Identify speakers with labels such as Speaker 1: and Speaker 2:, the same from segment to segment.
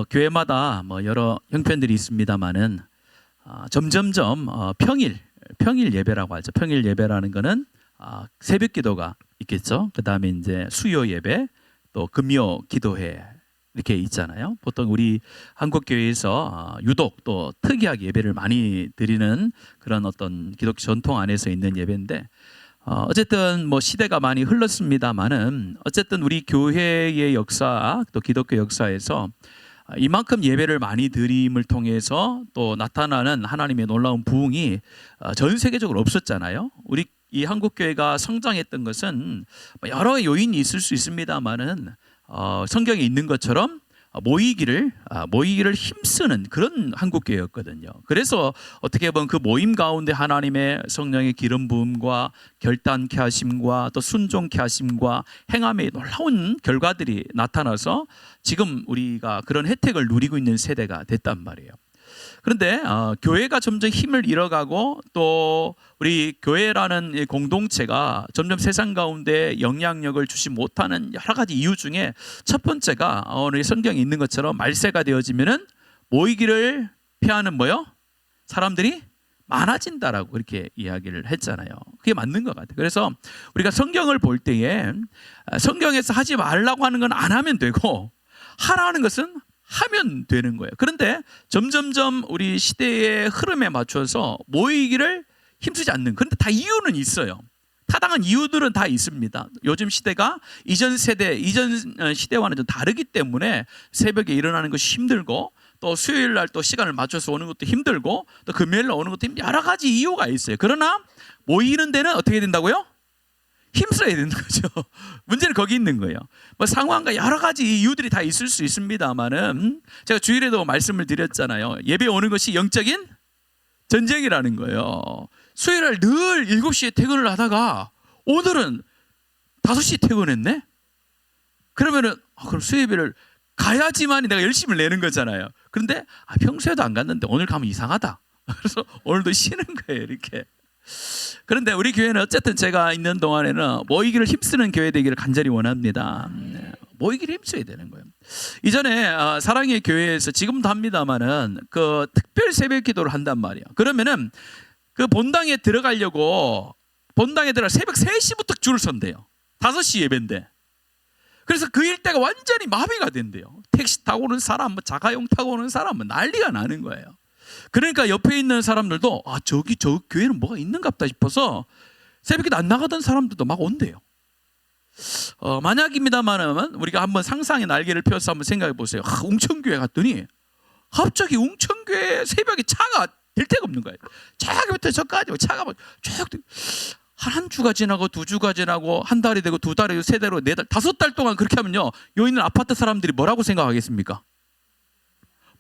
Speaker 1: 교회마다 여러 형편들이 있습니다만은 점점점 평일 예배라고 하죠. 평일 예배라는 거는 새벽 기도가 있겠죠. 그다음에 이제 수요 예배, 또 금요 기도회 이렇게 있잖아요. 보통 우리 한국 교회에서 유독 또 특이하게 예배를 많이 드리는 그런 어떤 기독교 전통 안에서 있는 예배인데, 어쨌든 시대가 많이 흘렀습니다만은 어쨌든 우리 교회의 역사 또 기독교 역사에서 이만큼 예배를 많이 드림을 통해서 또 나타나는 하나님의 놀라운 부흥이 전 세계적으로 없었잖아요. 우리 이 한국 교회가 성장했던 것은 여러 요인이 있을 수 있습니다만은 성경에 있는 것처럼 모이기를 힘쓰는 그런 한국 교회였거든요. 그래서 어떻게 보면 그 모임 가운데 하나님의 성령의 기름 부음과 결단케 하심과 또 순종케 하심과 행함의 놀라운 결과들이 나타나서 지금 우리가 그런 혜택을 누리고 있는 세대가 됐단 말이에요. 그런데 교회가 점점 힘을 잃어가고 또 우리 교회라는 공동체가 점점 세상 가운데 영향력을 주지 못하는 여러 가지 이유 중에 첫 번째가 오늘 성경에 있는 것처럼 말세가 되어지면은 모이기를 피하는 사람들이 많아진다라고 이렇게 이야기를 했잖아요. 그게 맞는 것 같아요. 그래서 우리가 성경을 볼 때에 성경에서 하지 말라고 하는 건 안 하면 되고 하라는 것은 하면 되는 거예요. 그런데 점점점 우리 시대의 흐름에 맞춰서 모이기를 힘쓰지 않는, 그런데 다 이유는 있어요. 타당한 이유들은 다 있습니다. 요즘 시대가 이전 시대와는 좀 다르기 때문에 새벽에 일어나는 것이 힘들고, 또 수요일 날 또 시간을 맞춰서 오는 것도 힘들고, 또 금요일 날 오는 것도 여러 가지 이유가 있어요. 그러나 모이는 데는 어떻게 된다고요? 힘써야 되는 거죠. 문제는 거기 있는 거예요. 상황과 여러 가지 이유들이 다 있을 수 있습니다만은 제가 주일에도 말씀을 드렸잖아요. 예배 오는 것이 영적인 전쟁이라는 거예요. 수요일날 늘 7시에 퇴근을 하다가 오늘은 5시에 퇴근했네? 그러면은 그럼 수요 예배를 가야지만 내가 열심을 내는 거잖아요. 그런데 평소에도 안 갔는데 오늘 가면 이상하다. 그래서 오늘도 쉬는 거예요, 이렇게. 그런데 우리 교회는 어쨌든 제가 있는 동안에는 모이기를 힘쓰는 교회 되기를 간절히 원합니다. 모이기를 힘써야 되는 거예요. 이전에 사랑의 교회에서 지금도 합니다만은 그 특별 새벽 기도를 한단 말이에요. 그러면은 그 본당에 들어가려고 새벽 3시부터 줄을 선대요. 5시 예배인데. 그래서 그 일대가 완전히 마비가 된대요. 택시 타고 오는 사람, 자가용 타고 오는 사람, 난리가 나는 거예요. 그러니까 옆에 있는 사람들도 저 교회는 뭐가 있는갑다 싶어서 새벽에 안 나가던 사람들도 막 온대요. 만약입니다만은 우리가 한번 상상의 날개를 펴서 한번 생각해 보세요. 웅천교회 갔더니 갑자기 웅천교회 새벽에 차가 될 데가 없는 거예요. 저기부터 저까지 차가 한 주가 지나고 2주가 지나고 한 달이 되고 2달이 되고 3달이 되고 4달 5달 동안 그렇게 하면요, 여기 있는 아파트 사람들이 뭐라고 생각하겠습니까?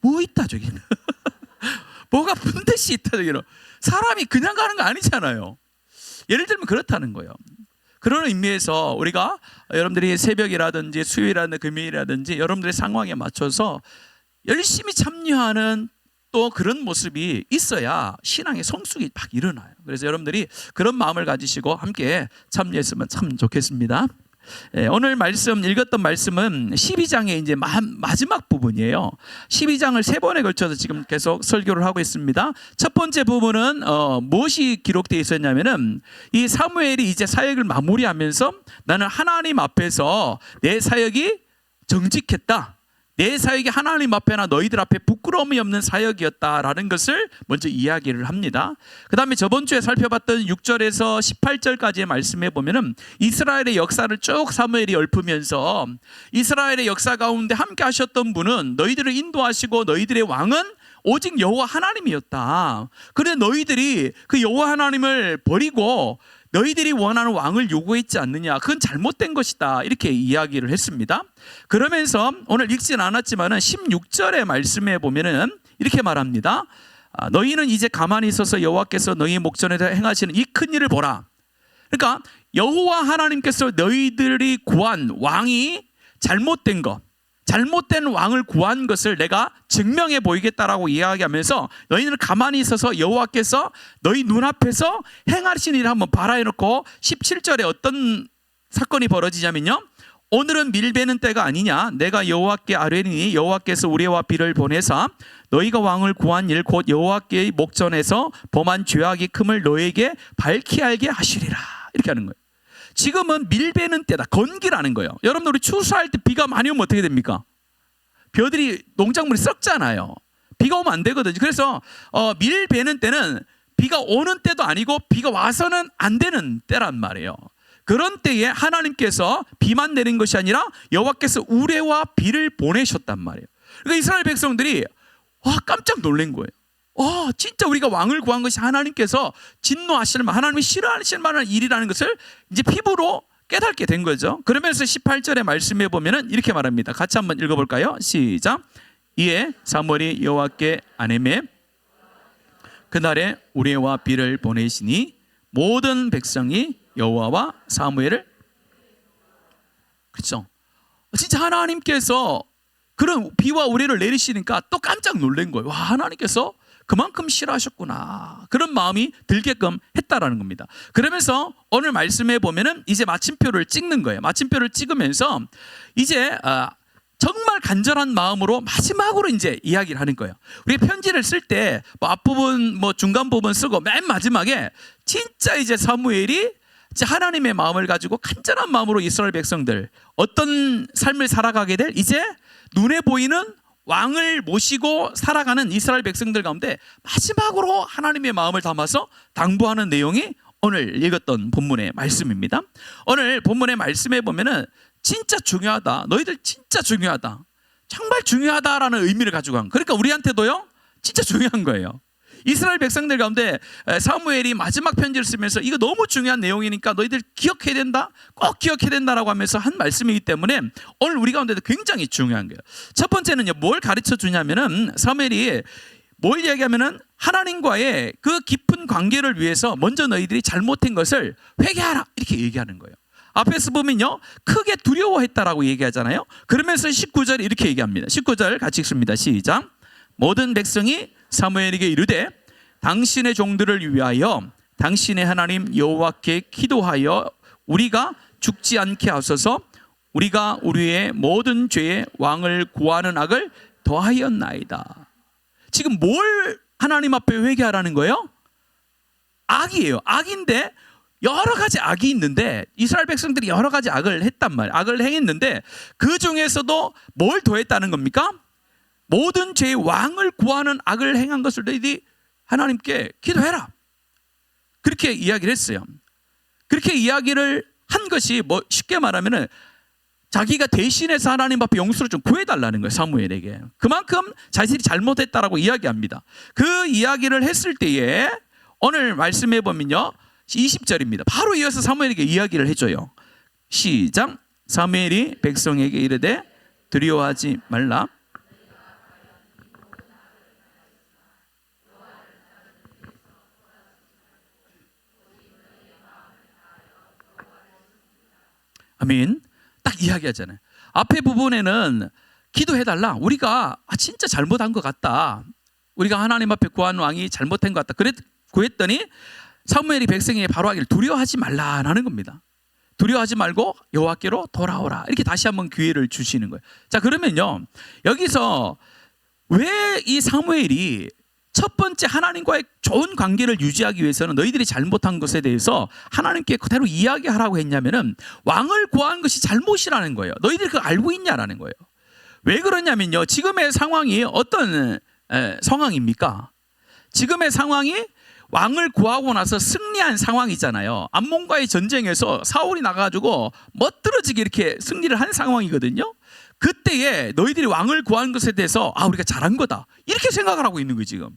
Speaker 1: 뭐 있다 저기는. 뭐가 분듯이 있다 저기는. 사람이 그냥 가는 거 아니잖아요. 예를 들면 그렇다는 거예요. 그런 의미에서 우리가 여러분들이 새벽이라든지 수요일이라든지 금요일이라든지 여러분들의 상황에 맞춰서 열심히 참여하는 또 그런 모습이 있어야 신앙의 성숙이 막 일어나요. 그래서 여러분들이 그런 마음을 가지시고 함께 참여했으면 참 좋겠습니다. 오늘 읽었던 말씀은 12장의 이제 마지막 부분이에요. 12장을 3번에 걸쳐서 지금 계속 설교를 하고 있습니다. 첫 번째 부분은 무엇이 기록되어 있었냐면은 이 사무엘이 이제 사역을 마무리하면서 나는 하나님 앞에서 내 사역이 정직했다. 내 사역이 하나님 앞에나 너희들 앞에 부끄러움이 없는 사역이었다라는 것을 먼저 이야기를 합니다. 그 다음에 저번 주에 살펴봤던 6절에서 18절까지의 말씀에 보면은 이스라엘의 역사를 쭉 사무엘이 읊으면서 이스라엘의 역사 가운데 함께 하셨던 분은 너희들을 인도하시고 너희들의 왕은 오직 여호와 하나님이었다. 그런데 너희들이 그 여호와 하나님을 버리고 너희들이 원하는 왕을 요구했지 않느냐, 그건 잘못된 것이다, 이렇게 이야기를 했습니다. 그러면서 오늘 읽지는 않았지만은 16절의 말씀에 보면은 이렇게 말합니다. 너희는 이제 가만히 있어서 여호와께서 너희 목전에서 행하시는 이 큰 일을 보라. 그러니까 여호와 하나님께서 너희들이 구한 왕이 잘못된 왕을 구한 것을 내가 증명해 보이겠다라고 이야기하면서 너희는 가만히 있어서 여호와께서 너희 눈앞에서 행하시는 일을 한번 봐라 해놓고 17절에 어떤 사건이 벌어지냐면요, 오늘은 밀베는 때가 아니냐. 내가 여호와께 아뢰니 여호와께서 우레와 비를 보내사 너희가 왕을 구한 일 곧 여호와께의 목전에서 범한 죄악이 큼을 너에게 밝히 알게 하시리라. 이렇게 하는 거예요. 지금은 밀베는 때다. 건기라는 거예요. 여러분들 우리 추수할 때 비가 많이 오면 어떻게 됩니까? 벼들이 농작물이 썩잖아요. 비가 오면 안 되거든요. 그래서 밀베는 때는 비가 오는 때도 아니고 비가 와서는 안 되는 때란 말이에요. 그런 때에 하나님께서 비만 내린 것이 아니라 여호와께서 우레와 비를 보내셨단 말이에요. 그러니까 이스라엘 백성들이 깜짝 놀란 거예요. 진짜 우리가 왕을 구한 것이 하나님께서 진노하실 만, 하나님이 싫어하실 만한 일이라는 것을 이제 피부로 깨닫게 된 거죠. 그러면서 18절의 말씀에 보면은 이렇게 말합니다. 같이 한번 읽어볼까요? 시작. 이에 사무엘이 여호와께 아뢰매 그날에 우레와 비를 보내시니 모든 백성이 여호와와 사무엘을, 그렇죠? 진짜 하나님께서 그런 비와 우레를 내리시니까 또 깜짝 놀란 거예요. 와, 하나님께서 그만큼 싫어하셨구나. 그런 마음이 들게끔 했다라는 겁니다. 그러면서 오늘 말씀에 보면은 이제 마침표를 찍는 거예요. 마침표를 찍으면서 이제 정말 간절한 마음으로 마지막으로 이제 이야기를 하는 거예요. 우리 편지를 쓸 때 앞부분 중간 부분 쓰고 맨 마지막에 진짜 이제 사무엘이 이제 하나님의 마음을 가지고 간절한 마음으로 이스라엘 백성들 어떤 삶을 살아가게 될, 이제 눈에 보이는 왕을 모시고 살아가는 이스라엘 백성들 가운데 마지막으로 하나님의 마음을 담아서 당부하는 내용이 오늘 읽었던 본문의 말씀입니다. 오늘 본문의 말씀에 보면은 진짜 중요하다, 너희들 진짜 중요하다, 정말 중요하다라는 의미를 가지고 한, 그러니까 우리한테도요 진짜 중요한 거예요. 이스라엘 백성들 가운데 사무엘이 마지막 편지를 쓰면서 이거 너무 중요한 내용이니까 너희들 기억해야 된다, 꼭 기억해야 된다라고 하면서 한 말씀이기 때문에 오늘 우리 가운데도 굉장히 중요한 거예요. 첫 번째는요, 뭘 가르쳐 주냐면은 사무엘이 뭘 얘기하면은 하나님과의 그 깊은 관계를 위해서 먼저 너희들이 잘못한 것을 회개하라, 이렇게 얘기하는 거예요. 앞에서 보면요, 크게 두려워했다라고 얘기하잖아요. 그러면서 19절 이렇게 얘기합니다. 19절 같이 읽습니다. 시작. 모든 백성이 사무엘에게 이르되 당신의 종들을 위하여 당신의 하나님 여호와께 기도하여 우리가 죽지 않게 하소서. 우리가 우리의 모든 죄에 왕을 구하는 악을 더하였나이다. 지금 뭘 하나님 앞에 회개하라는 거예요? 악이에요. 악인데 여러 가지 악이 있는데 이스라엘 백성들이 여러 가지 악을 했단 말이에요. 악을 행했는데 그 중에서도 뭘 더했다는 겁니까? 모든 죄의 왕을 구하는 악을 행한 것을 너희들이 하나님께 기도해라, 그렇게 이야기를 했어요. 그렇게 이야기를 한 것이 쉽게 말하면은 자기가 대신해서 하나님 앞에 용서를 좀 구해달라는 거예요. 사무엘에게 그만큼 자신이 잘못했다라고 이야기합니다. 그 이야기를 했을 때에 오늘 말씀해 보면요 20절입니다. 바로 이어서 사무엘에게 이야기를 해줘요. 시작. 사무엘이 백성에게 이르되 두려워하지 말라. 아멘. 딱 이야기하잖아요. 앞에 부분에는 기도해달라, 우리가 진짜 잘못한 것 같다, 우리가 하나님 앞에 구한 왕이 잘못한 것 같다 구했더니 사무엘이 백성에게 바로 하기를 두려워하지 말라라는 겁니다. 두려워하지 말고 여호와께로 돌아오라, 이렇게 다시 한번 기회를 주시는 거예요. 자, 그러면요 여기서 왜 이 사무엘이 첫 번째 하나님과의 좋은 관계를 유지하기 위해서는 너희들이 잘못한 것에 대해서 하나님께 그대로 이야기하라고 했냐면은 왕을 구한 것이 잘못이라는 거예요. 너희들이 그거 알고 있냐라는 거예요. 왜 그러냐면요, 지금의 상황이 어떤 상황입니까? 지금의 상황이 왕을 구하고 나서 승리한 상황이잖아요. 암몬과의 전쟁에서 사울이 나가가지고 멋들어지게 이렇게 승리를 한 상황이거든요. 그때에 너희들이 왕을 구한 것에 대해서 우리가 잘한 거다, 이렇게 생각을 하고 있는 거예요. 지금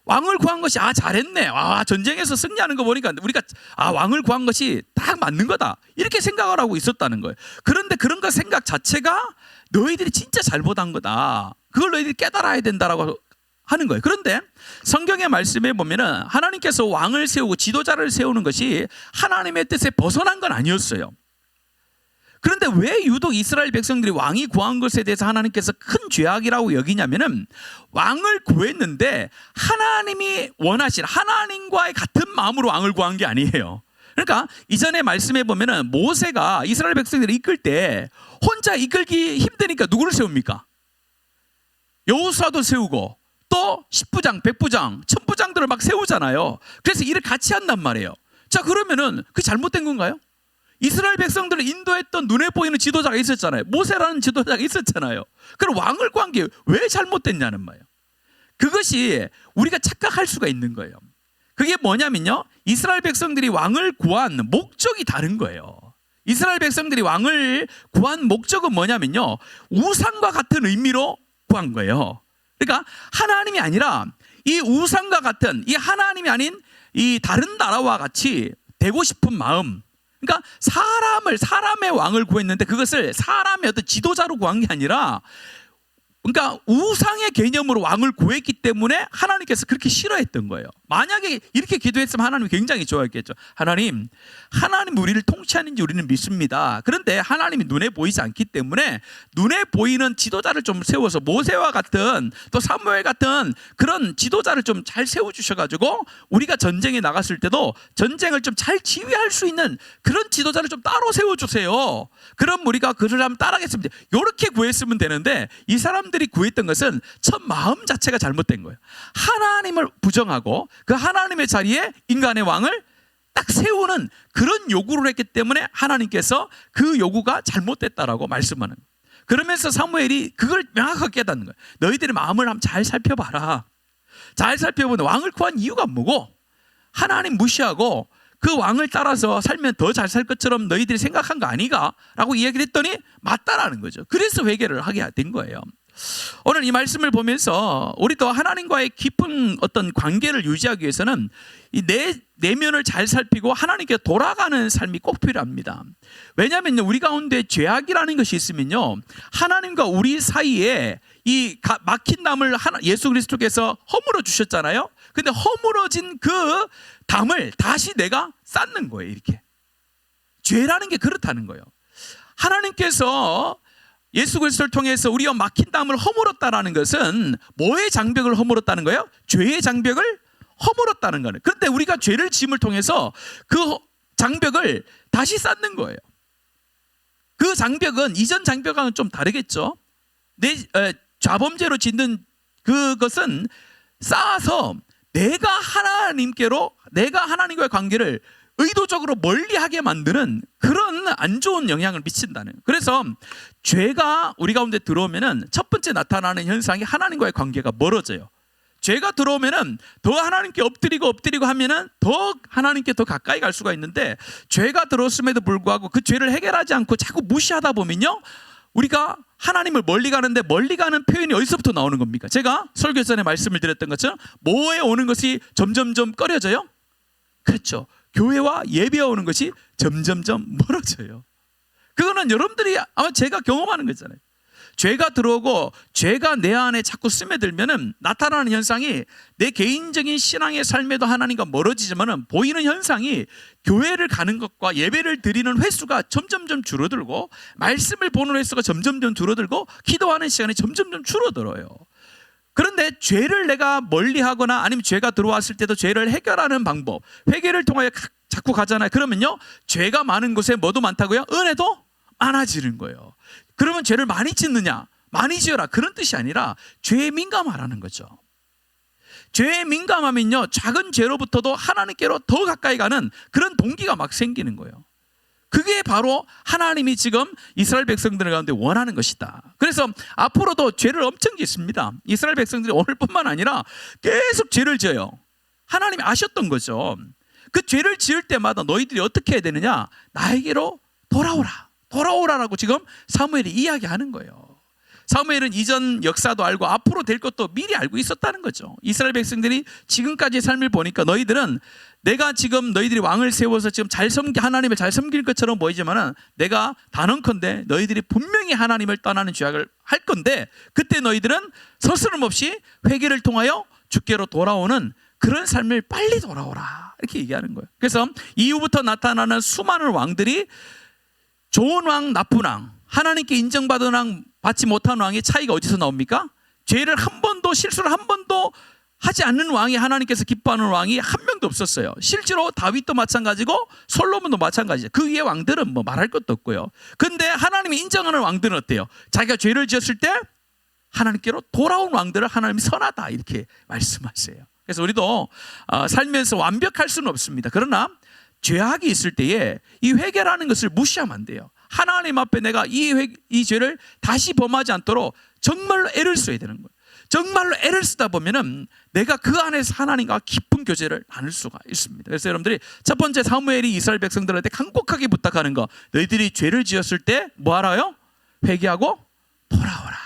Speaker 1: 왕을 구한 것이 잘했네, 전쟁에서 승리하는 거 보니까 우리가 왕을 구한 것이 딱 맞는 거다, 이렇게 생각을 하고 있었다는 거예요. 그런데 그런 거 생각 자체가 너희들이 진짜 잘못한 거다, 그걸 너희들이 깨달아야 된다라고 하는 거예요. 그런데 성경의 말씀에 보면은 하나님께서 왕을 세우고 지도자를 세우는 것이 하나님의 뜻에 벗어난 건 아니었어요. 그런데 왜 유독 이스라엘 백성들이 왕이 구한 것에 대해서 하나님께서 큰 죄악이라고 여기냐면은 왕을 구했는데 하나님이 원하신 하나님과의 같은 마음으로 왕을 구한 게 아니에요. 그러니까 이전에 말씀해 보면은 모세가 이스라엘 백성들을 이끌 때 혼자 이끌기 힘드니까 누구를 세웁니까? 여호수아도 세우고 또 10부장, 100부장, 1000부장들을 막 세우잖아요. 그래서 일을 같이 한단 말이에요. 자, 그러면은 그게 잘못된 건가요? 이스라엘 백성들을 인도했던 눈에 보이는 지도자가 있었잖아요. 모세라는 지도자가 있었잖아요. 그럼 왕을 구한 게 왜 잘못됐냐는 말이에요. 그것이 우리가 착각할 수가 있는 거예요. 그게 뭐냐면요, 이스라엘 백성들이 왕을 구한 목적이 다른 거예요. 이스라엘 백성들이 왕을 구한 목적은 뭐냐면요, 우상과 같은 의미로 구한 거예요. 그러니까 하나님이 아니라 이 우상과 같은, 이 하나님이 아닌 이 다른 나라와 같이 되고 싶은 마음, 그러니까 사람의 왕을 구했는데 그것을 사람의 어떤 지도자로 구한 게 아니라, 그러니까 우상의 개념으로 왕을 구했기 때문에 하나님께서 그렇게 싫어했던 거예요. 만약에 이렇게 기도했으면 하나님이 굉장히 좋아했겠죠. 하나님 우리를 통치하는지 우리는 믿습니다. 그런데 하나님이 눈에 보이지 않기 때문에 눈에 보이는 지도자를 좀 세워서 모세와 같은, 또 사무엘 같은 그런 지도자를 좀 잘 세워주셔가지고 우리가 전쟁에 나갔을 때도 전쟁을 좀 잘 지휘할 수 있는 그런 지도자를 좀 따로 세워주세요. 그럼 우리가 그 사람 따라가겠습니다. 이렇게 구했으면 되는데, 이 사람들이 구했던 것은 첫 마음 자체가 잘못된 거예요. 하나님을 부정하고 그 하나님의 자리에 인간의 왕을 딱 세우는 그런 요구를 했기 때문에 하나님께서 그 요구가 잘못됐다라고 말씀하는 거예요. 그러면서 사무엘이 그걸 명확하게 깨닫는 거예요. 너희들의 마음을 한번 잘 살펴봐라. 잘 살펴보면 왕을 구한 이유가 뭐고, 하나님 무시하고 그 왕을 따라서 살면 더 잘 살 것처럼 너희들이 생각한 거 아니가? 라고 이야기를 했더니 맞다라는 거죠. 그래서 회개를 하게 된 거예요. 오늘 이 말씀을 보면서 우리도 하나님과의 깊은 어떤 관계를 유지하기 위해서는 이 내면을 잘 살피고 하나님께 돌아가는 삶이 꼭 필요합니다. 왜냐하면 우리 가운데 죄악이라는 것이 있으면요, 하나님과 우리 사이에 이 막힌 담을 예수 그리스도께서 허물어 주셨잖아요. 근데 허물어진 그 담을 다시 내가 쌓는 거예요. 이렇게 죄라는 게 그렇다는 거예요. 하나님께서 예수 그리스도를 통해서 우리가 막힌 담을 허물었다라는 것은 뭐의 장벽을 허물었다는 거예요? 죄의 장벽을 허물었다는 거예요. 그런데 우리가 죄를 지음을 통해서 그 장벽을 다시 쌓는 거예요. 그 장벽은 이전 장벽과는 좀 다르겠죠. 좌범죄로 짓는 그것은 쌓아서 내가 하나님과의 관계를 의도적으로 멀리하게 만드는 그런 안 좋은 영향을 미친다는. 그래서 죄가 우리 가운데 들어오면은 첫 번째 나타나는 현상이 하나님과의 관계가 멀어져요. 죄가 들어오면은 더 하나님께 엎드리고 하면은 더 하나님께 더 가까이 갈 수가 있는데, 죄가 들어왔음에도 불구하고 그 죄를 해결하지 않고 자꾸 무시하다 보면요, 우리가 하나님을 멀리 가는데, 멀리 가는 표현이 어디서부터 나오는 겁니까? 제가 설교 전에 말씀을 드렸던 것처럼 뭐에 오는 것이 점점점 꺼려져요? 그렇죠. 교회와 예배에 오는 것이 점점점 멀어져요. 그거는 여러분들이 아마 제가 경험하는 거잖아요. 죄가 들어오고 죄가 내 안에 자꾸 스며들면은 나타나는 현상이 내 개인적인 신앙의 삶에도 하나님과 멀어지지만은 보이는 현상이 교회를 가는 것과 예배를 드리는 횟수가 점점점 줄어들고, 말씀을 보는 횟수가 점점점 줄어들고, 기도하는 시간이 점점점 줄어들어요. 그런데 죄를 내가 멀리하거나 아니면 죄가 들어왔을 때도 죄를 해결하는 방법, 회개를 통하여 자꾸 가잖아요. 그러면요, 죄가 많은 곳에 뭐도 많다고요? 은혜도 많아지는 거예요. 그러면 죄를 많이 짓느냐? 많이 지어라, 그런 뜻이 아니라 죄에 민감하라는 거죠. 죄에 민감하면요, 작은 죄로부터도 하나님께로 더 가까이 가는 그런 동기가 막 생기는 거예요. 그게 바로 하나님이 지금 이스라엘 백성들 가운데 원하는 것이다. 그래서 앞으로도 죄를 엄청 짓습니다. 이스라엘 백성들이 오늘뿐만 아니라 계속 죄를 지어요. 하나님이 아셨던 거죠. 그 죄를 지을 때마다 너희들이 어떻게 해야 되느냐? 나에게로 돌아오라라고 지금 사무엘이 이야기하는 거예요. 사무엘은 이전 역사도 알고 앞으로 될 것도 미리 알고 있었다는 거죠. 이스라엘 백성들이 지금까지의 삶을 보니까 너희들은 내가 지금 너희들이 왕을 세워서 지금 하나님을 잘 섬길 것처럼 보이지만은 내가 단언컨대 너희들이 분명히 하나님을 떠나는 죄악을 할 건데, 그때 너희들은 서스럼 없이 회개를 통하여 주께로 돌아오는 그런 삶을 빨리 돌아오라, 이렇게 얘기하는 거예요. 그래서 이후부터 나타나는 수많은 왕들이 좋은 왕, 나쁜 왕, 하나님께 인정받은 왕, 받지 못한 왕의 차이가 어디서 나옵니까? 죄를 실수를 한 번도 하지 않는 왕이, 하나님께서 기뻐하는 왕이 한 명도 없었어요. 실제로 다윗도 마찬가지고 솔로몬도 마찬가지예요. 그 위에 왕들은 뭐 말할 것도 없고요. 근데 하나님이 인정하는 왕들은 어때요? 자기가 죄를 지었을 때 하나님께로 돌아온 왕들을 하나님이 선하다 이렇게 말씀하세요. 그래서 우리도 살면서 완벽할 수는 없습니다. 그러나 죄악이 있을 때에 이 회개라는 것을 무시하면 안 돼요. 하나님 앞에 내가 이 죄를 다시 범하지 않도록 정말로 애를 써야 되는 거예요. 정말로 애를 쓰다 보면은 내가 그 안에서 하나님과 깊은 교제를 나눌 수가 있습니다. 그래서 여러분들이 첫 번째 사무엘이 이스라엘 백성들한테 간곡하게 부탁하는 거, 너희들이 죄를 지었을 때 뭐 하라요? 회개하고 돌아오라.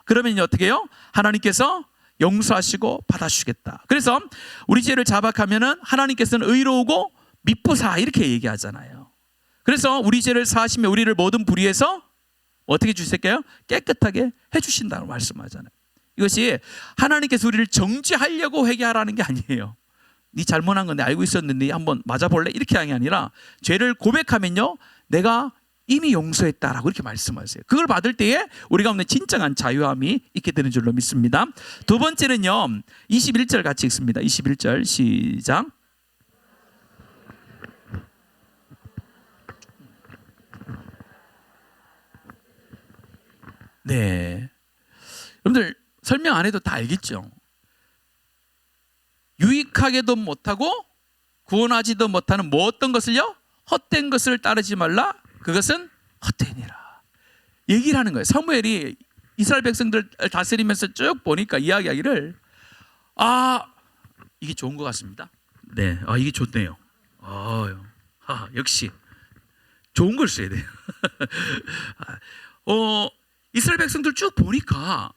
Speaker 1: 그러면 어떻게 해요? 하나님께서 용서하시고 받아주시겠다. 그래서 우리 죄를 자박하면은 하나님께서는 의로우고 미쁘사 이렇게 얘기하잖아요. 그래서 우리 죄를 사하시며 우리를 모든 불의에서 어떻게 주실까요? 깨끗하게 해주신다고 말씀하잖아요. 이것이 하나님께서 우리를 정죄하려고 회개하라는 게 아니에요. 네 잘못한 건데 알고 있었는데 한번 맞아볼래? 이렇게 하는 게 아니라 죄를 고백하면요 내가 이미 용서했다라고 이렇게 말씀하세요. 그걸 받을 때에 우리가 없는 진정한 자유함이 있게 되는 줄로 믿습니다. 두 번째는요 21절 같이 읽습니다. 21절 시작. 네, 여러분들 설명 안 해도 다 알겠죠? 유익하게도 못하고 구원하지도 못하는 뭐 어떤 것을요? 헛된 것을 따르지 말라. 그것은 헛되니라. 얘기를 하는 거예요. 사무엘이 이스라엘 백성들 다스리면서 쭉 보니까 이야기하기를 이게 좋은 것 같습니다. 네, 이게 좋네요. 역시 좋은 걸 써야 돼요. 이스라엘 백성들 쭉 보니까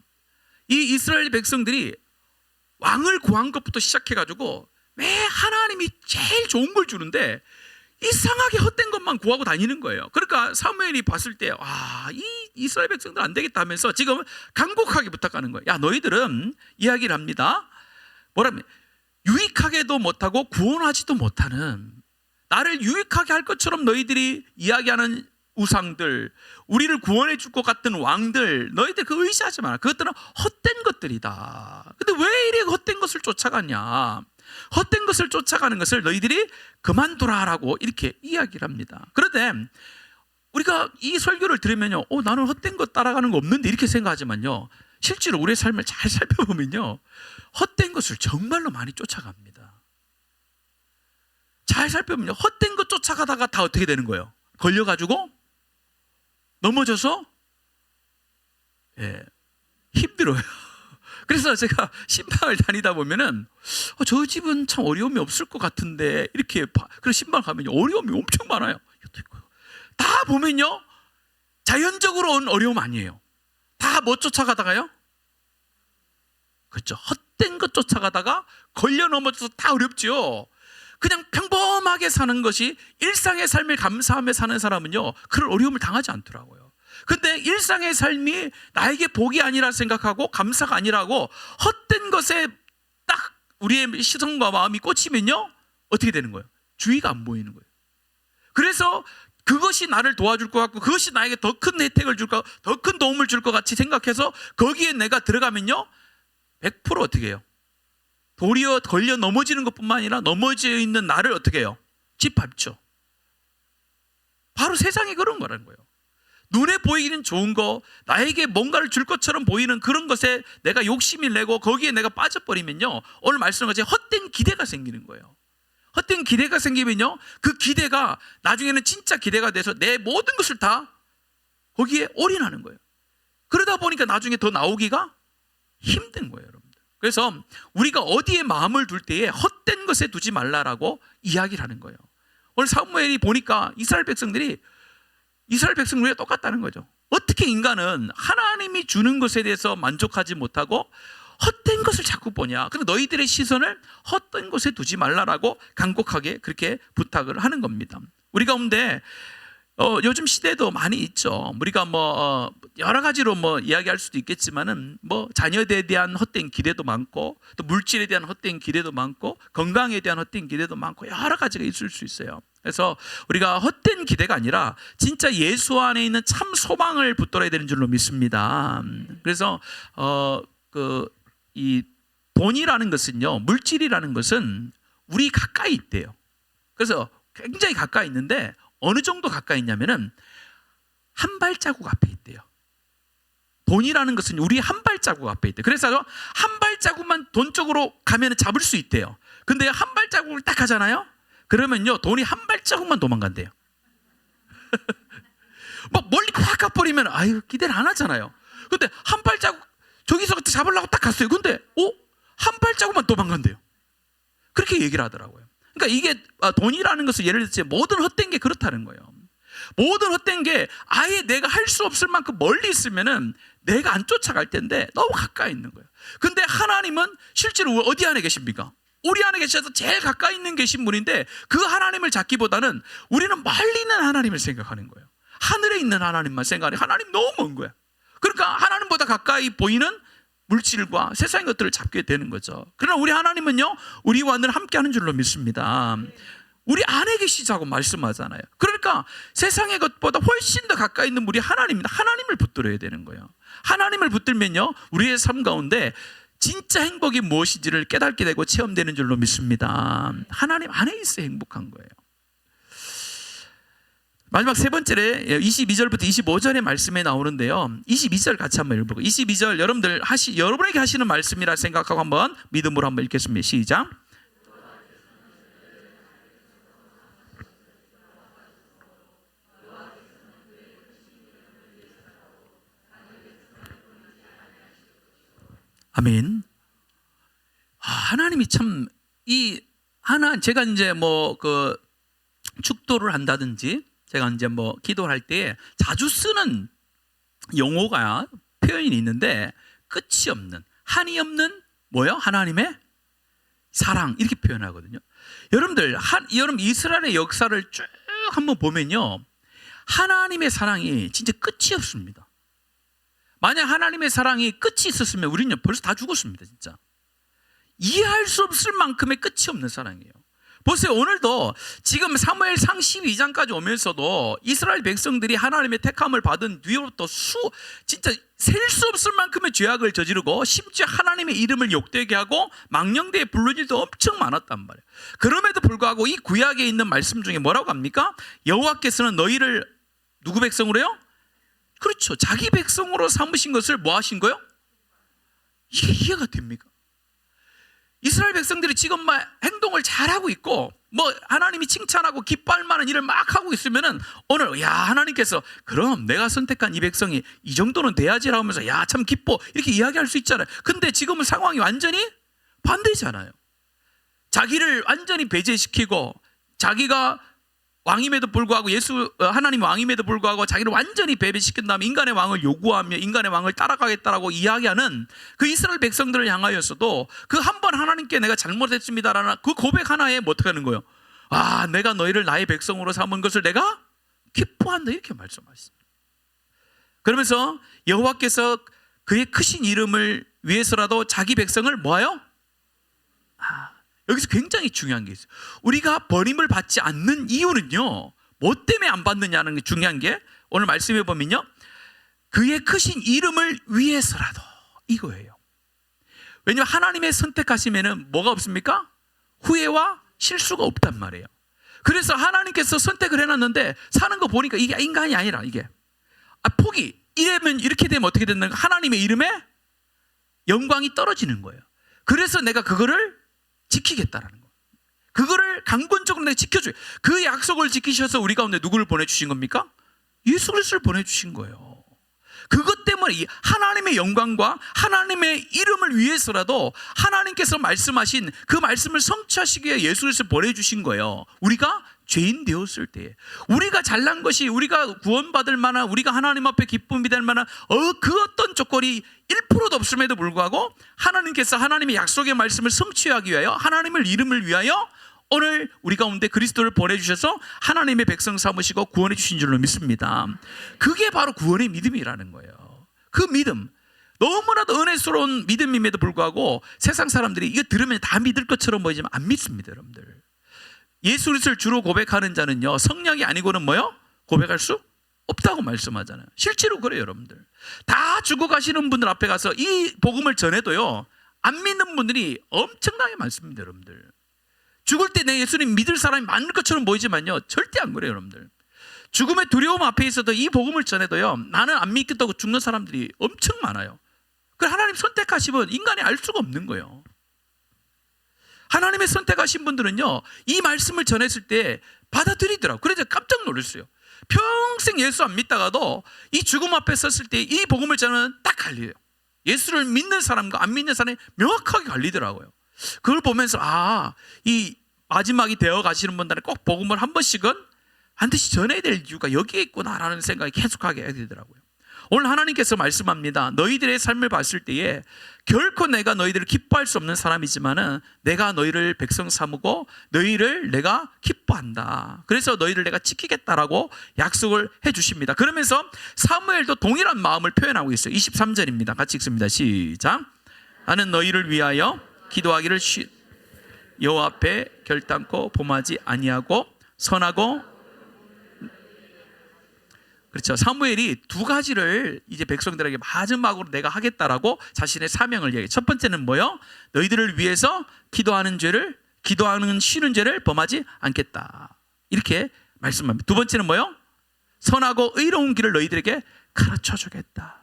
Speaker 1: 이 이스라엘 백성들이 왕을 구한 것부터 시작해가지고 매 하나님이 제일 좋은 걸 주는데 이상하게 헛된 것만 구하고 다니는 거예요. 그러니까 사무엘이 봤을 때 이 이스라엘 백성들 안 되겠다 하면서 지금 간곡하게 부탁하는 거예요. 야, 너희들은 이야기를 합니다. 뭐라면 유익하게도 못하고 구원하지도 못하는, 나를 유익하게 할 것처럼 너희들이 이야기하는 우상들, 우리를 구원해 줄 것 같은 왕들, 너희들 그 의지하지 마라. 그것들은 헛된 것들이다. 근데 왜 이렇게 헛된 것을 쫓아가냐? 헛된 것을 쫓아가는 것을 너희들이 그만두라라고 이렇게 이야기를 합니다. 그런데 우리가 이 설교를 들으면요, 나는 헛된 것 따라가는 거 없는데 이렇게 생각하지만요, 실제로 우리의 삶을 잘 살펴보면요, 헛된 것을 정말로 많이 쫓아갑니다. 잘 살펴보면요, 헛된 것 쫓아가다가 다 어떻게 되는 거예요? 걸려가지고 넘어져서 힘들어요. 그래서 제가 신방을 다니다 보면은 저 집은 참 어려움이 없을 것 같은데 이렇게 그래서 신방 가면요 어려움이 엄청 많아요. 다 보면요 자연적으로 온 어려움 아니에요. 다 뭐 쫓아가다가요? 그렇죠. 헛된 것 쫓아가다가 걸려 넘어져서 다 어렵죠. 그냥 평범하게 사는 것이 일상의 삶을 감사하며 사는 사람은요 그런 어려움을 당하지 않더라고요. 근데 일상의 삶이 나에게 복이 아니라 생각하고 감사가 아니라고 헛된 것에 딱 우리의 시선과 마음이 꽂히면요 어떻게 되는 거예요? 주의가 안 보이는 거예요. 그래서 그것이 나를 도와줄 것 같고 그것이 나에게 더 큰 혜택을 줄 것, 더 큰 도움을 줄 것 같이 생각해서 거기에 내가 들어가면요 100% 어떻게 해요? 도리어 걸려 넘어지는 것뿐만 아니라 넘어져 있는 나를 어떻게 해요? 짓밟죠. 바로 세상이 그런 거라는 거예요. 눈에 보이기는 좋은 거, 나에게 뭔가를 줄 것처럼 보이는 그런 것에 내가 욕심을 내고 거기에 내가 빠져버리면요 오늘 말씀한 것처럼 헛된 기대가 생기는 거예요. 헛된 기대가 생기면요 그 기대가 나중에는 진짜 기대가 돼서 내 모든 것을 다 거기에 올인하는 거예요. 그러다 보니까 나중에 더 나오기가 힘든 거예요, 여러분. 그래서 우리가 어디에 마음을 둘 때에 헛된 것에 두지 말라라고 이야기를 하는 거예요. 오늘 사무엘이 보니까 이스라엘 백성들과 똑같다는 거죠. 어떻게 인간은 하나님이 주는 것에 대해서 만족하지 못하고 헛된 것을 자꾸 보냐? 그래서 너희들의 시선을 헛된 것에 두지 말라라고 간곡하게 그렇게 부탁을 하는 겁니다. 우리 가운데 요즘 시대도 많이 있죠. 우리가 여러 가지로 이야기할 수도 있겠지만은 자녀에 대한 헛된 기대도 많고 또 물질에 대한 헛된 기대도 많고 건강에 대한 헛된 기대도 많고 여러 가지가 있을 수 있어요. 그래서 우리가 헛된 기대가 아니라 진짜 예수 안에 있는 참 소망을 붙들어야 되는 줄로 믿습니다. 그래서 이 돈이라는 것은요, 물질이라는 것은 우리 가까이 있대요. 그래서 굉장히 가까이 있는데 어느 정도 가까이 있냐면은 한 발자국 앞에 있대요. 돈이라는 것은 우리 한 발자국 앞에 있대요. 그래서 한 발자국만 돈 쪽으로 가면 잡을 수 있대요. 근데 한 발자국을 딱 가잖아요. 그러면요, 돈이 한 발자국만 도망간대요. 막 멀리 확 가버리면 아유 기대를 안 하잖아요. 근데 한 발자국 저기서 잡으려고 딱 갔어요. 근데 한 발자국만 도망간대요. 그렇게 얘기를 하더라고요. 그러니까 이게 돈이라는 것은 예를 들어 모든 헛된 게 그렇다는 거예요. 모든 헛된 게 아예 내가 할 수 없을 만큼 멀리 있으면은 내가 안 쫓아갈 텐데 너무 가까이 있는 거예요. 근데 하나님은 실제로 어디 안에 계십니까? 우리 안에 계셔서 제일 가까이 있는 계신 분인데 그 하나님을 찾기보다는 우리는 멀리 있는 하나님을 생각하는 거예요. 하늘에 있는 하나님만 생각하는, 하나님 너무 먼 거야. 그러니까 하나님보다 가까이 보이는 물질과 세상의 것들을 잡게 되는 거죠. 그러나 우리 하나님은요, 우리와 늘 함께하는 줄로 믿습니다. 우리 안에 계시자고 말씀하잖아요. 그러니까 세상의 것보다 훨씬 더 가까이 있는 우리 하나님을 붙들어야 되는 거예요. 하나님을 붙들면요, 우리의 삶 가운데 진짜 행복이 무엇인지를 깨닫게 되고 체험되는 줄로 믿습니다. 하나님 안에 있어 행복한 거예요. 마지막 세 번째에 22절부터 25절의 말씀에 나오는데요, 22절 같이 한번 읽어보고, 22절 여러분에게 하시는 말씀이라 생각하고 한번 믿음으로 한번 읽겠습니다. 시작. 아멘. 하나님이 참 제가 이제 축도를 한다든지 제가 이제 기도를 할 때 자주 쓰는 용어가 표현이 있는데 끝이 없는, 한이 없는 하나님의 사랑, 이렇게 표현하거든요. 여러분들 여러분 이스라엘의 역사를 쭉 한번 보면요, 하나님의 사랑이 진짜 끝이 없습니다. 만약 하나님의 사랑이 끝이 있었으면 우리는 벌써 다 죽었습니다. 진짜 이해할 수 없을 만큼의 끝이 없는 사랑이에요. 보세요. 오늘도 지금 사무엘상 12장까지 오면서도 이스라엘 백성들이 하나님의 택함을 받은 뒤로부터 진짜 셀 수 없을 만큼의 죄악을 저지르고 심지어 하나님의 이름을 욕되게 하고 망령되에 부르는 일도 엄청 많았단 말이에요. 그럼에도 불구하고 이 구약에 있는 말씀 중에 뭐라고 합니까? 여호와께서는 너희를 누구 백성으로요? 그렇죠. 자기 백성으로 삼으신 것을 뭐 하신 거예요? 이게 이해가 됩니까? 이스라엘 백성들이 지금 행동을 잘하고 있고 하나님이 칭찬하고 기뻐할 만한 일을 막 하고 있으면은 오늘 하나님께서 그럼 내가 선택한 이 백성이 이 정도는 돼야지라고 하면서 참 기뻐 이렇게 이야기할 수 있잖아요. 근데 지금은 상황이 완전히 반대잖아요. 자기를 완전히 배제시키고 자기가 왕임에도 불구하고 하나님 왕임에도 불구하고 자기를 완전히 배배시킨 다음에 인간의 왕을 요구하며 인간의 왕을 따라가겠다라고 이야기하는 그 이스라엘 백성들을 향하여서도 그 한 번 하나님께 내가 잘못했습니다라는 그 고백 하나에 어떻게 하는 거예요? 내가 너희를 나의 백성으로 삼은 것을 내가 기뻐한다, 이렇게 말씀하셨습니다. 그러면서 여호와께서 그의 크신 이름을 위해서라도 자기 백성을 뭐하여? 여기서 굉장히 중요한 게 있어요. 우리가 버림을 받지 않는 이유는요, 뭐 때문에 안 받느냐는 게 중요한 게, 오늘 말씀해 보면요, 그의 크신 이름을 위해서라도, 이거예요. 왜냐하면 하나님의 선택하시면은 뭐가 없습니까? 후회와 실수가 없단 말이에요. 그래서 하나님께서 선택을 해놨는데 사는 거 보니까 이게 인간이 아니라 이게 이러면 이렇게 되면 어떻게 된다는 거예요? 하나님의 이름에 영광이 떨어지는 거예요. 그래서 내가 그거를 지키겠다라는 거. 그거를 강권적으로 내가 지켜줘요. 그 약속을 지키셔서 우리 가운데 누구를 보내주신 겁니까? 예수 그리스도를 보내주신 거예요. 그것 때문에 이 하나님의 영광과 하나님의 이름을 위해서라도 하나님께서 말씀하신 그 말씀을 성취하시기 위해 예수 그리스도를 보내주신 거예요. 우리가 죄인 되었을 때, 우리가 잘난 것이, 우리가 구원받을 만한, 우리가 하나님 앞에 기쁨이 될 만한 그 어떤 조건이 1%도 없음에도 불구하고 하나님께서 하나님의 약속의 말씀을 성취하기 위하여, 하나님의 이름을 위하여 오늘 우리 가운데 그리스도를 보내주셔서 하나님의 백성 삼으시고 구원해 주신 줄로 믿습니다. 그게 바로 구원의 믿음이라는 거예요. 그 믿음, 너무나도 은혜스러운 믿음임에도 불구하고 세상 사람들이 이거 들으면 다 믿을 것처럼 보이지만 안 믿습니다. 여러분들, 예수 그리스도를 주로 고백하는 자는요, 성령이 아니고는 고백할 수 없다고 말씀하잖아요. 실제로 그래요. 여러분들, 다 죽어가시는 분들 앞에 가서 이 복음을 전해도요, 안 믿는 분들이 엄청나게 많습니다, 여러분들. 죽을 때 내 예수님 믿을 사람이 많을 것처럼 보이지만요, 절대 안 그래요, 여러분들. 죽음의 두려움 앞에 있어도 이 복음을 전해도요, 나는 안 믿겠다고 죽는 사람들이 엄청 많아요. 그걸 하나님 선택하시면 인간이 알 수가 없는 거예요. 하나님의 선택하신 분들은요, 이 말씀을 전했을 때 받아들이더라고요. 그래서 깜짝 놀랐어요. 평생 예수 안 믿다가도 이 죽음 앞에 섰을 때 이 복음을 전하는 딱 갈려요. 예수를 믿는 사람과 안 믿는 사람이 명확하게 갈리더라고요. 그걸 보면서 이 마지막이 되어 가시는 분들은 꼭 복음을 한 번씩은 반드시 전해야 될 이유가 여기에 있구나라는 생각이 계속하게 하게 되더라고요. 오늘 하나님께서 말씀합니다. 너희들의 삶을 봤을 때에 결코 내가 너희들을 기뻐할 수 없는 사람이지만은 내가 너희를 백성 삼고 너희를 내가 기뻐한다. 그래서 너희를 내가 지키겠다라고 약속을 해 주십니다. 그러면서 사무엘도 동일한 마음을 표현하고 있어요. 23절입니다. 같이 읽습니다. 시작. 나는 너희를 위하여 기도하기를 여호와 앞에 결단코 범하지 아니하고 선하고, 그렇죠. 사무엘이 두 가지를 이제 백성들에게 마지막으로 내가 하겠다라고 자신의 사명을 얘기해요. 첫 번째는 뭐요? 너희들을 위해서 기도하는 쉬는 죄를 범하지 않겠다. 이렇게 말씀합니다. 두 번째는 뭐요? 선하고 의로운 길을 너희들에게 가르쳐 주겠다.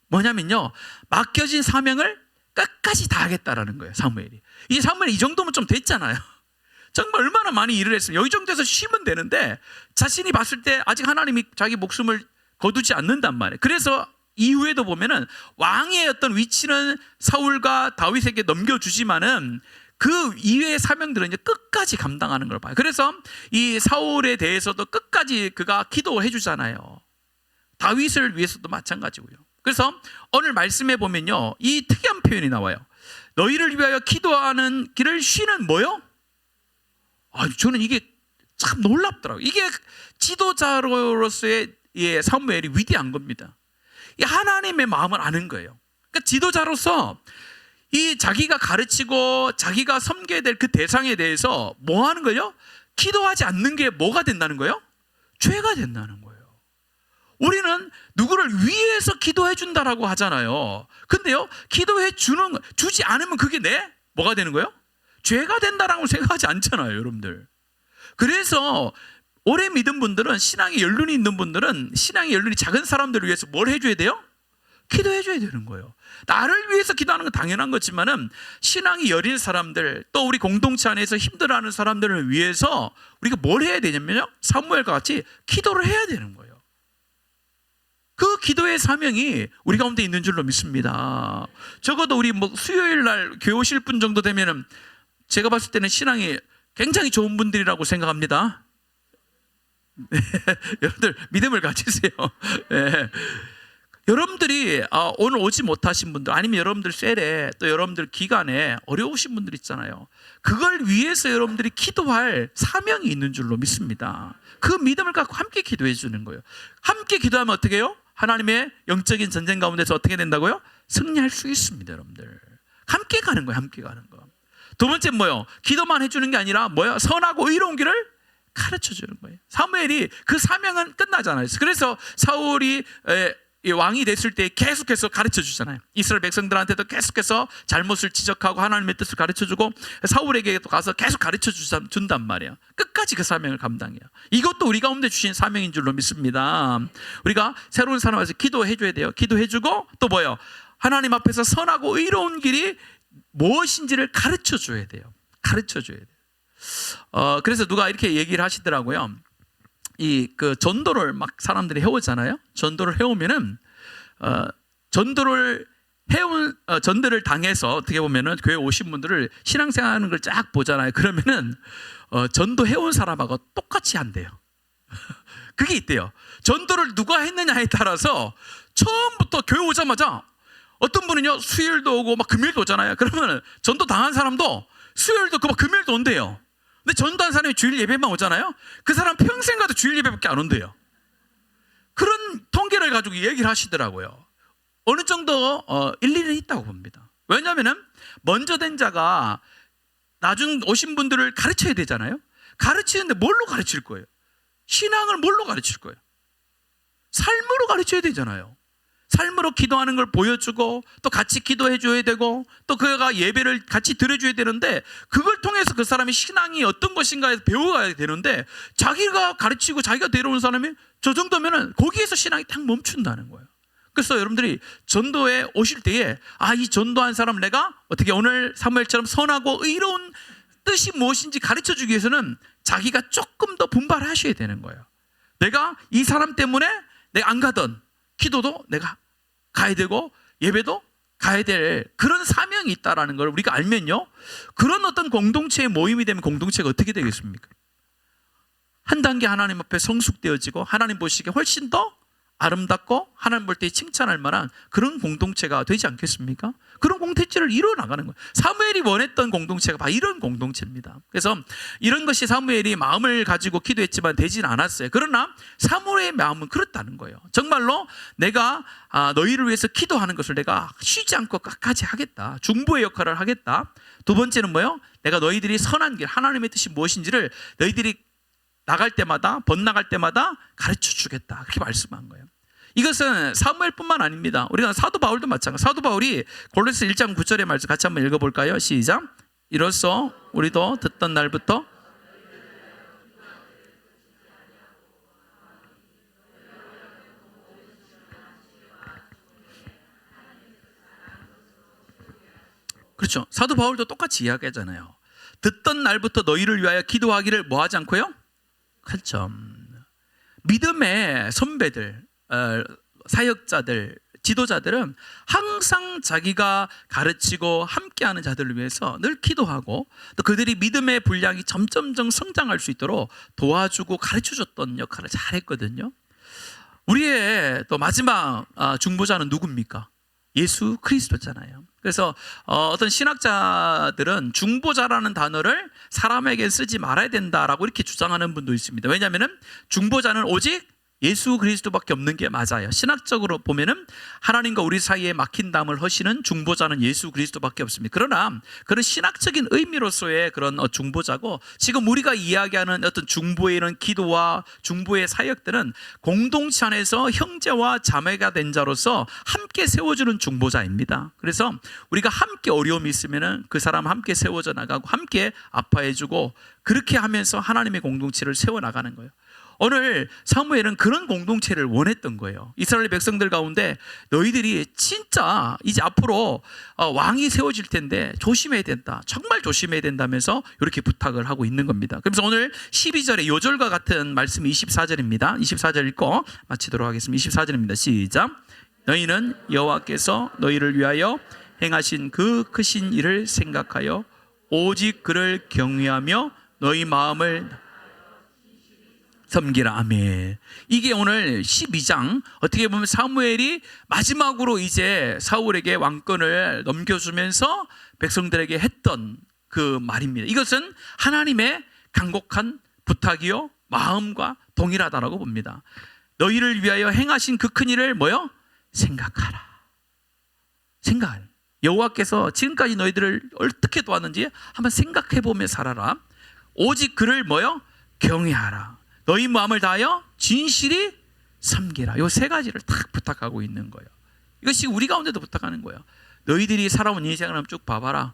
Speaker 1: 뭐냐면요, 맡겨진 사명을 끝까지 다 하겠다라는 거예요, 사무엘이. 이제 사무엘이 이 정도면 좀 됐잖아요. 정말 얼마나 많이 일을 했어요. 여기 정도에서 쉬면 되는데 자신이 봤을 때 아직 하나님이 자기 목숨을 거두지 않는단 말이에요. 그래서 이후에도 보면은 왕의 어떤 위치는 사울과 다윗에게 넘겨주지만은 그 이외의 사명들은 이제 끝까지 감당하는 걸 봐요. 그래서 이 사울에 대해서도 끝까지 그가 기도해 주잖아요. 다윗을 위해서도 마찬가지고요. 그래서 오늘 말씀해 보면요, 이 특이한 표현이 나와요. 너희를 위하여 기도하는 길을 쉬는 뭐요? 저는 이게 참 놀랍더라고요. 이게 지도자로서의 사무엘이 위대한 겁니다. 이 하나님의 마음을 아는 거예요. 그러니까 지도자로서 이 자기가 가르치고 자기가 섬겨야 될 그 대상에 대해서 뭐 하는 거예요? 기도하지 않는 게 뭐가 된다는 거예요? 죄가 된다는 거예요. 우리는 누구를 위해서 기도해 준다라고 하잖아요. 근데요, 주지 않으면 그게 뭐가 되는 거예요? 죄가 된다라고 생각하지 않잖아요, 여러분들. 그래서 오래 믿은 분들은, 신앙의 연륜이 있는 분들은 신앙의 연륜이 작은 사람들을 위해서 뭘 해줘야 돼요? 기도해 줘야 되는 거예요. 나를 위해서 기도하는 건 당연한 거지만은 신앙이 여린 사람들, 또 우리 공동체 안에서 힘들어하는 사람들을 위해서 우리가 뭘 해야 되냐면요, 사무엘과 같이 기도를 해야 되는 거예요. 그 기도의 사명이 우리 가운데 있는 줄로 믿습니다. 적어도 우리 수요일 날 교회 오실 분 정도 되면은 제가 봤을 때는 신앙이 굉장히 좋은 분들이라고 생각합니다. 네, 여러분들 믿음을 가지세요. 네. 여러분들이 오늘 오지 못하신 분들, 아니면 여러분들 셀에, 또 여러분들 기간에 어려우신 분들 있잖아요. 그걸 위해서 여러분들이 기도할 사명이 있는 줄로 믿습니다. 그 믿음을 갖고 함께 기도해 주는 거예요. 함께 기도하면 어떻게 해요? 하나님의 영적인 전쟁 가운데서 어떻게 된다고요? 승리할 수 있습니다, 여러분들. 함께 가는 거예요, 함께 가는 거. 두 번째 뭐요? 기도만 해주는 게 아니라 뭐요? 선하고 의로운 길을 가르쳐 주는 거예요. 사무엘이 그 사명은 끝나잖아요. 그래서 사울이 왕이 됐을 때 계속해서 가르쳐 주잖아요. 이스라엘 백성들한테도 계속해서 잘못을 지적하고 하나님의 뜻을 가르쳐 주고, 사울에게도 가서 계속 가르쳐 준단 말이에요. 끝까지 그 사명을 감당해요. 이것도 우리 가운데 주신 사명인 줄로 믿습니다. 우리가 새로운 사람에서 기도해 줘야 돼요. 기도해 주고, 또 뭐요? 하나님 앞에서 선하고 의로운 길이 무엇인지를 가르쳐 줘야 돼요. 가르쳐 줘야 돼요. 그래서 누가 이렇게 얘기를 하시더라고요. 그 전도를 막 사람들이 해오잖아요. 전도를 해오면은 전도를 당해서 어떻게 보면은 교회 오신 분들을 신앙생활하는 걸 쫙 보잖아요. 그러면은 전도 해온 사람하고 똑같이 한대요. 그게 있대요. 전도를 누가 했느냐에 따라서 처음부터 교회 오자마자 어떤 분은요, 수요일도 오고 막 금요일도 오잖아요. 그러면 전도 당한 사람도 수요일도 막 금요일도 온대요. 근데 전도한 사람이 주일 예배만 오잖아요. 그 사람 평생 가도 주일 예배밖에 안 온대요. 그런 통계를 가지고 얘기를 하시더라고요. 어느 정도 일리는 있다고 봅니다. 왜냐하면 먼저 된 자가 나중 오신 분들을 가르쳐야 되잖아요. 가르치는데 뭘로 가르칠 거예요? 신앙을 뭘로 가르칠 거예요? 삶으로 가르쳐야 되잖아요. 삶으로 기도하는 걸 보여주고 또 같이 기도해 줘야 되고 또 그가 예배를 같이 드려줘야 되는데 그걸 통해서 그 사람의 신앙이 어떤 것인가에 배워가야 되는데 자기가 가르치고 자기가 데려온 사람이 저 정도면은 거기에서 신앙이 딱 멈춘다는 거예요. 그래서 여러분들이 전도에 오실 때에 이 전도한 사람 내가 어떻게 오늘 사무엘처럼 선하고 의로운 뜻이 무엇인지 가르쳐 주기 위해서는 자기가 조금 더 분발하셔야 되는 거예요. 내가 이 사람 때문에 내가 안 가던 기도도 내가 가야 되고 예배도 가야 될 그런 사명이 있다는 걸 우리가 알면요, 그런 어떤 공동체의 모임이 되면 공동체가 어떻게 되겠습니까? 한 단계 하나님 앞에 성숙되어지고 하나님 보시기에 훨씬 더 아름답고 하나님 볼 때 칭찬할 만한 그런 공동체가 되지 않겠습니까? 그런 공동체를 이뤄나가는 거예요. 사무엘이 원했던 공동체가 바로 이런 공동체입니다. 그래서 이런 것이 사무엘이 마음을 가지고 기도했지만 되진 않았어요. 그러나 사무엘의 마음은 그렇다는 거예요. 정말로 내가 너희를 위해서 기도하는 것을 내가 쉬지 않고 끝까지 하겠다. 중보의 역할을 하겠다. 두 번째는 뭐예요? 내가 너희들이 선한 길, 하나님의 뜻이 무엇인지를 너희들이 나갈 때마다, 번나갈 때마다 가르쳐 주겠다. 그렇게 말씀한 거예요. 이것은 사무엘뿐만 아닙니다. 우리가 사도 바울도 마찬가지. 사도 바울이 골로새 1장 9절의 말씀 같이 한번 읽어볼까요? 시작. 이로써 우리도 듣던 날부터 그렇죠. 사도 바울도 똑같이 이야기하잖아요. 듣던 날부터 너희를 위하여 기도하기를 뭐 하지 않고요? 그렇죠. 믿음의 선배들, 사역자들, 지도자들은 항상 자기가 가르치고 함께하는 자들을 위해서 늘 기도하고 또 그들이 믿음의 분량이 점점점 성장할 수 있도록 도와주고 가르쳐줬던 역할을 잘했거든요. 우리의 또 마지막 중보자는 누굽니까? 예수 그리스도잖아요. 그래서 어떤 신학자들은 중보자라는 단어를 사람에게 쓰지 말아야 된다라고 이렇게 주장하는 분도 있습니다. 왜냐하면 중보자는 오직 예수 그리스도밖에 없는 게 맞아요. 신학적으로 보면은 하나님과 우리 사이에 막힌 담을 허시는 중보자는 예수 그리스도밖에 없습니다. 그러나 그런 신학적인 의미로서의 그런 중보자고 지금 우리가 이야기하는 어떤 중보의 이런 기도와 중보의 사역들은 공동체 안에서 형제와 자매가 된 자로서 함께 세워주는 중보자입니다. 그래서 우리가 함께 어려움이 있으면은 그 사람 함께 세워져 나가고 함께 아파해주고 그렇게 하면서 하나님의 공동체를 세워나가는 거예요. 오늘 사무엘은 그런 공동체를 원했던 거예요. 이스라엘 백성들 가운데 너희들이 진짜 이제 앞으로 왕이 세워질 텐데 조심해야 된다. 정말 조심해야 된다면서 이렇게 부탁을 하고 있는 겁니다. 그래서 오늘 12절에 요절과 같은 말씀이 24절입니다. 24절 읽고 마치도록 하겠습니다. 24절입니다. 시작. 너희는 여호와께서 너희를 위하여 행하신 그 크신 일을 생각하여 오직 그를 경외하며 너희 마음을 섬기라. 아멘. 이게 오늘 12장 어떻게 보면 사무엘이 마지막으로 이제 사울에게 왕권을 넘겨주면서 백성들에게 했던 그 말입니다. 이것은 하나님의 간곡한 부탁이요 마음과 동일하다라고 봅니다. 너희를 위하여 행하신 그 큰 일을 뭐요? 생각하라. 생각하라. 여호와께서 지금까지 너희들을 어떻게 도왔는지 한번 생각해보며 살아라. 오직 그를 뭐요? 경외하라. 너희 마음을 다하여 진실이 섬기라. 이 세 가지를 딱 부탁하고 있는 거예요. 이것이 우리 가운데도 부탁하는 거예요. 너희들이 살아온 인생을 한번 쭉 봐봐라.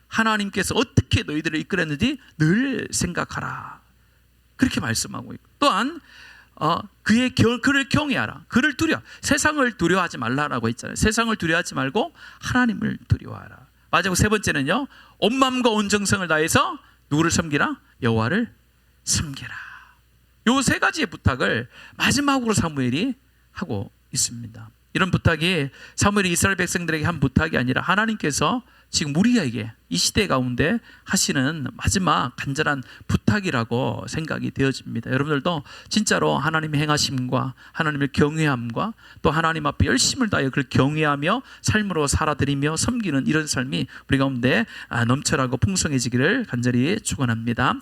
Speaker 1: 하나님께서 어떻게 너희들을 이끌었는지 늘 생각하라. 그렇게 말씀하고 있고 또한 그를 경외하라. 그를 두려워. 세상을 두려워하지 말라라고 했잖아요. 세상을 두려워하지 말고 하나님을 두려워하라. 마지막 세 번째는요. 온 마음과 온 정성을 다해서 누구를 섬기라? 여호와를 섬기라. 요 세 가지의 부탁을 마지막으로 사무엘이 하고 있습니다. 이런 부탁이 사무엘이 이스라엘 백성들에게 한 부탁이 아니라 하나님께서 지금 우리에게 이 시대 가운데 하시는 마지막 간절한 부탁이라고 생각이 되어집니다. 여러분들도 진짜로 하나님의 행하심과 하나님의 경외함과 또 하나님 앞에 열심을 다하여 그를 경외하며 삶으로 살아드리며 섬기는 이런 삶이 우리 가운데 넘쳐나고 풍성해지기를 간절히 축원합니다.